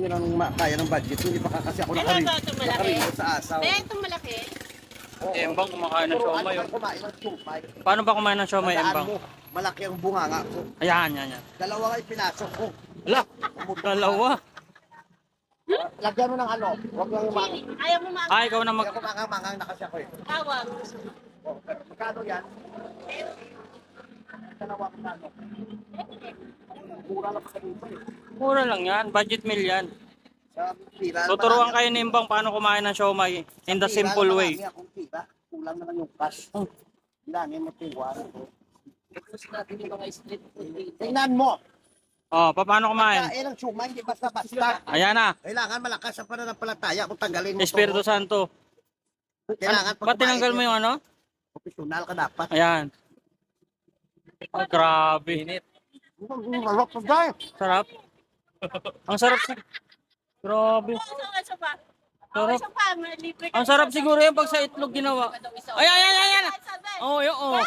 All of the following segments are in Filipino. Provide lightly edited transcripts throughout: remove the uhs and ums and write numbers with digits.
yun ang kaya ng budget. Hindi pa kasi ako Ano ba ito malaki? nakarin sa asaw. Eh, itong malaki. Embang kumakain ng siomay. Ano kumain ng siomay? Paano ba kumain ng siomay, Tandaan Embang? mo, malaki ang bunganga ko. Ayan, yan, yan. Dalawa nga pinasok ko. Ala, dalawa. Lagyan mo ng ano, huwag lang yung mga. Ayaw mo mga Ay, ikaw na Hindi ako mangang na kasi ako eh. tawag. Oh, pero magkano yan? Dalawa magkano? Mura lang pa dito eh. Mura lang yan. Budget meal yan. Sa pira. Tuturuan kayo ni Embang paano kumain ng siomay in the simple way. Kung pira, kulang naman yung cash. Bilangin mo tiwa. Tapos natin yung mga street food. Tingnan mo. Oh, paano kumain? Kain ng siomay, hindi basta-basta. Ayan na. Kailangan malakas ang pananampalataya kung tanggalin mo Espiritu Santo. Kailangan Ba't tinanggal mo yung ano? professional ka dapat. Ayan. Ay, grabe. Malok pa dahil. Sarap. Ang sarap. Grabe. Isa pa. Sarap. Isa pa, libre ka. Ang sarap siguro yan pag sa itlog ginawa. Ay, ay, ay, ay, ay. Oh, yun, oh.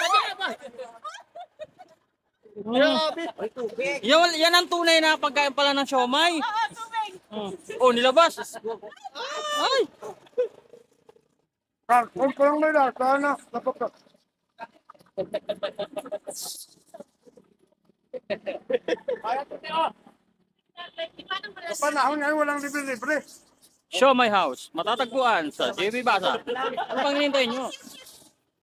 Grabe. Ay, tubig. Yan ang tunay na pagkain pala ng siomay. Oo, tubig. Oh, nilabas. Ay. Kung parang may lasa na. Panahon ngayon walang libre-libre. Siomay House. Matatagpuan sa JB Basa. Ano pang hinihintay nyo?